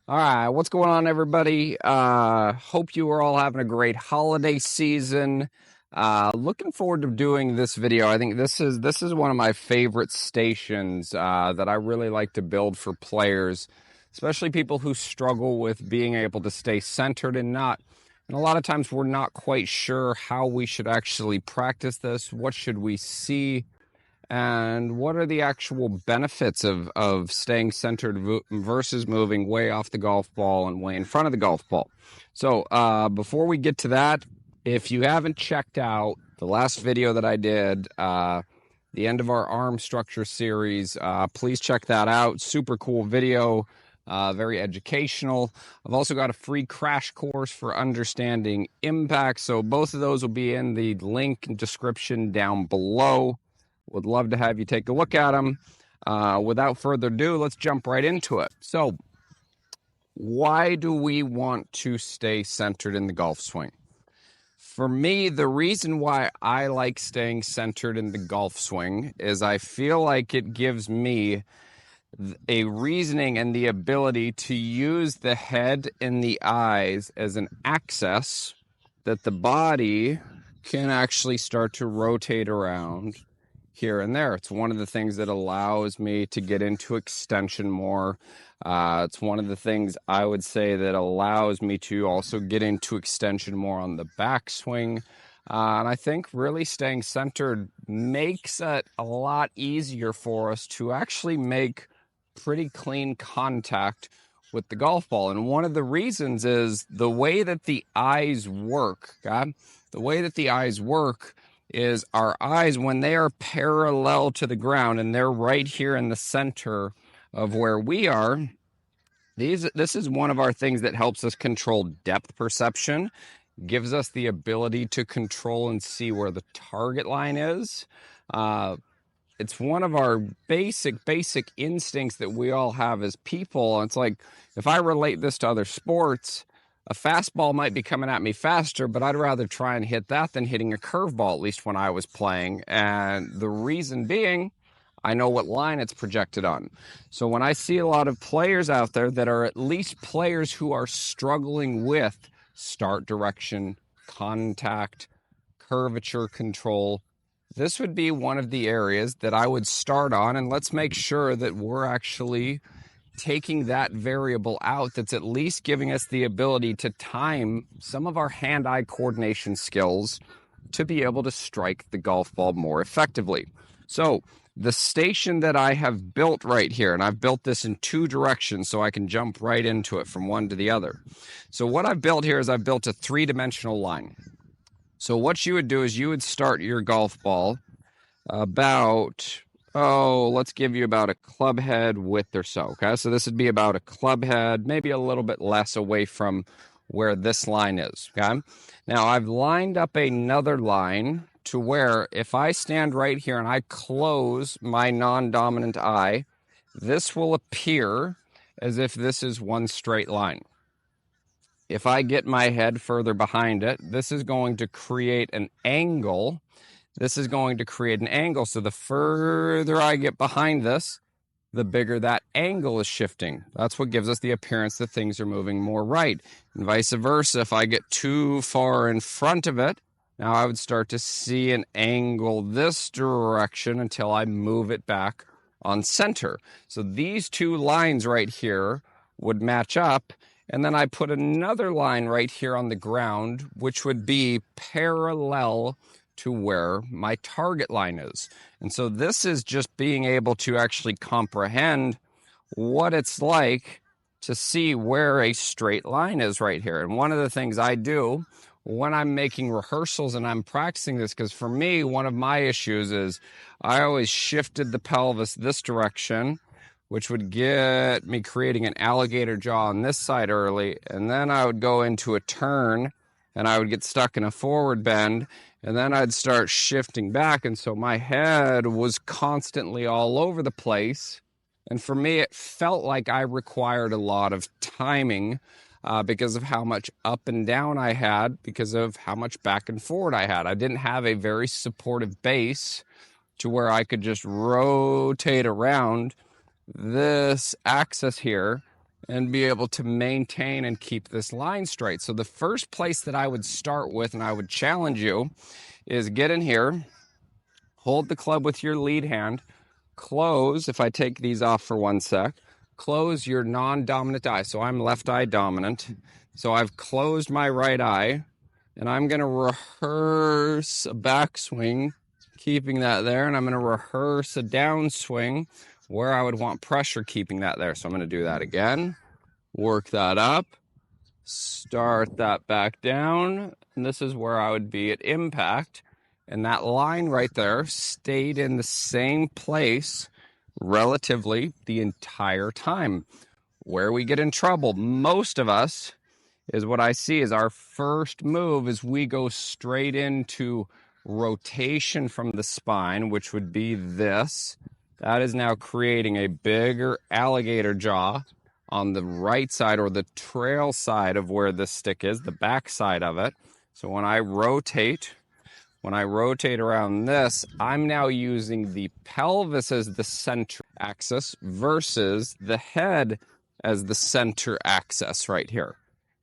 All right, what's going on, everybody? Hope you are all having a great holiday season. Looking forward to doing this video. I think this is one of my favorite stations that I really like to build for players, especially people who struggle with being able to stay centered and not. And a lot of times we're not quite sure how we should actually practice this. What should we see? And what are the actual benefits of staying centered versus moving way off the golf ball and way in front of the golf ball? So before we get to that, if you haven't checked out the last video that I did, the end of our arm structure series, please check that out. Super cool video, very educational. I've also got a free crash course for understanding impact. So both of those will be in the link and description down below. Would love to have you take a look at them. Without further ado, let's jump right into it. So, why do we want to stay centered in the golf swing? For me, the reason why I like staying centered in the golf swing is I feel like it gives me a reasoning and the ability to use the head and the eyes as an axis that the body can actually start to rotate around here and there. It's one of the things that allows me to get into extension more. It's one of the things I would say that allows me to also get into extension more on the backswing. And I think really staying centered makes it a lot easier for us to actually make pretty clean contact with the golf ball. And one of the reasons is the way that the eyes work. Okay? The way that the eyes work is our eyes, when they are parallel to the ground and they're right here in the center of where we are, this is one of our things that helps us control depth perception, gives us the ability to control and see where the target line is. It's one of our basic instincts that we all have as people. It's like, if I relate this to other sports, a fastball might be coming at me faster, but I'd rather try and hit that than hitting a curveball, at least when I was playing. And the reason being, I know what line it's projected on. So when I see a lot of players out there that are at least players who are struggling with start direction, contact, curvature control, this would be one of the areas that I would start on. And let's make sure that we're actually taking that variable out that's at least giving us the ability to time some of our hand-eye coordination skills to be able to strike the golf ball more effectively. So the station that I have built right here, and I've built this in two directions so I can jump right into it from one to the other. So what I've built here is I've built a three-dimensional line. So what you would do is you would start your golf ball about, let's give you about a club head width or so, okay? So this would be about a club head, maybe a little bit less away from where this line is, okay? Now, I've lined up another line to where if I stand right here and I close my non-dominant eye, this will appear as if this is one straight line. If I get my head further behind it, this is going to create an angle. This is going to create an angle. So the further I get behind this, the bigger that angle is shifting. That's what gives us the appearance that things are moving more right. And vice versa, if I get too far in front of it, now I would start to see an angle this direction until I move it back on center. So these two lines right here would match up. And then I put another line right here on the ground, which would be parallel to where my target line is. And so this is just being able to actually comprehend what it's like to see where a straight line is right here. And one of the things I do when I'm making rehearsals and I'm practicing this, because for me, one of my issues is I always shifted the pelvis this direction, which would get me creating an alligator jaw on this side early. And then I would go into a turn and I would get stuck in a forward bend. And then I'd start shifting back. And so my head was constantly all over the place. And for me, it felt like I required a lot of timing because of how much up and down I had, because of how much back and forward I had. I didn't have a very supportive base to where I could just rotate around this axis here and be able to maintain and keep this line straight. So the first place that I would start with, and I would challenge you, is get in here, hold the club with your lead hand, close, if I take these off for 1 sec, close your non-dominant eye. So I'm left eye dominant. So I've closed my right eye, and I'm going to rehearse a backswing, keeping that there, and I'm going to rehearse a downswing where I would want pressure, keeping that there. So I'm going to do that again, work that up, start that back down, and this is where I would be at impact. And that line right there stayed in the same place relatively the entire time. Where we get in trouble, most of us, is what I see is our first move is we go straight into rotation from the spine, which would be this. That is now creating a bigger alligator jaw on the right side, or the trail side of where this stick is, the back side of it. So when I rotate around this, I'm now using the pelvis as the center axis versus the head as the center axis right here.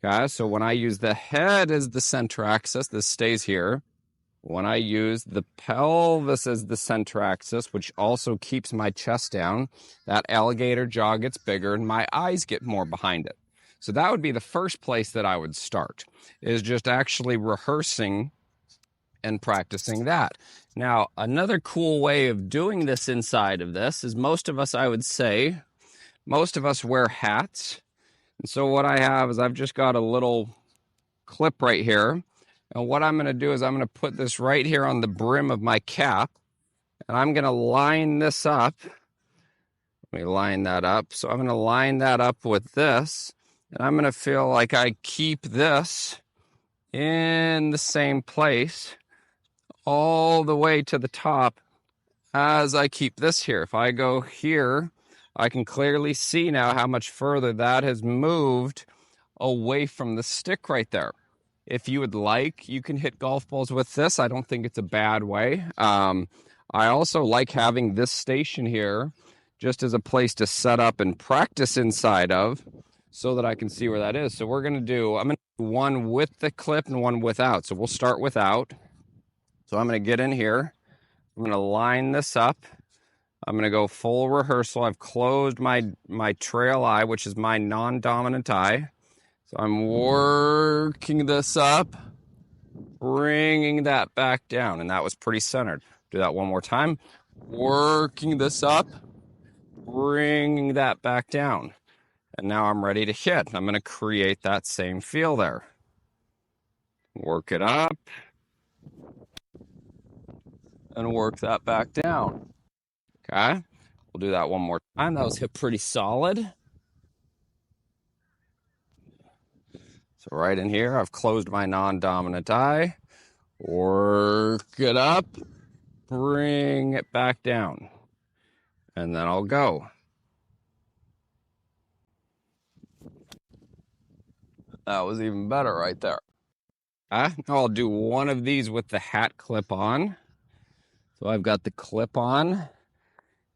Okay, so when I use the head as the center axis, this stays here. When I use the pelvis as the center axis, which also keeps my chest down, that alligator jaw gets bigger and my eyes get more behind it. So that would be the first place that I would start, is just actually rehearsing and practicing that. Now, another cool way of doing this inside of this is most of us, I would say, most of us wear hats. And so what I have is I've just got a little clip right here. And what I'm going to do is I'm going to put this right here on the brim of my cap. And I'm going to line this up. Let me line that up. So I'm going to line that up with this. And I'm going to feel like I keep this in the same place all the way to the top as I keep this here. If I go here, I can clearly see now how much further that has moved away from the stick right there. If you would like, you can hit golf balls with this. I don't think it's a bad way. I also like having this station here just as a place to set up and practice inside of so that I can see where that is. So I'm going to do one with the clip and one without. So we'll start without. So I'm going to get in here. I'm going to line this up. I'm going to go full rehearsal. I've closed my trail eye, which is my non-dominant eye. So I'm working this up, bringing that back down, and that was pretty centered. Do that one more time. Working this up, bringing that back down. And now I'm ready to hit. I'm going to create that same feel there. Work it up, and work that back down. Okay, we'll do that one more time. That was hit pretty solid. So right in here, I've closed my non-dominant eye, work it up, bring it back down, and then I'll go. That was even better right there. Now I'll do one of these with the hat clip on. So I've got the clip on,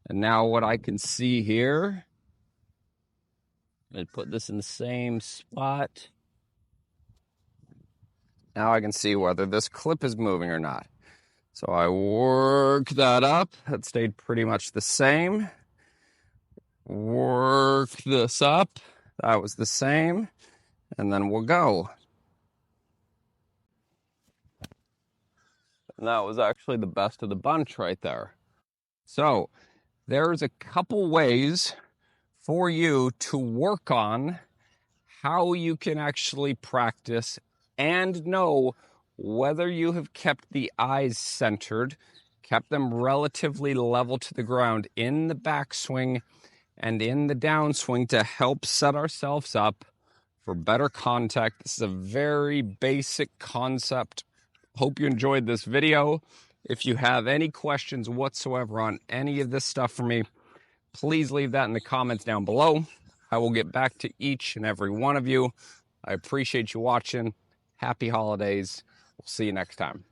and now what I can see here, and put this in the same spot. Now I can see whether this clip is moving or not. So I work that up. That stayed pretty much the same. Work this up. That was the same. And then we'll go. And that was actually the best of the bunch right there. So there's a couple ways for you to work on how you can actually practice and know whether you have kept the eyes centered, kept them relatively level to the ground in the backswing and in the downswing to help set ourselves up for better contact. This is a very basic concept. Hope you enjoyed this video. If you have any questions whatsoever on any of this stuff for me, please leave that in the comments down below. I will get back to each and every one of you. I appreciate you watching. Happy holidays. We'll see you next time.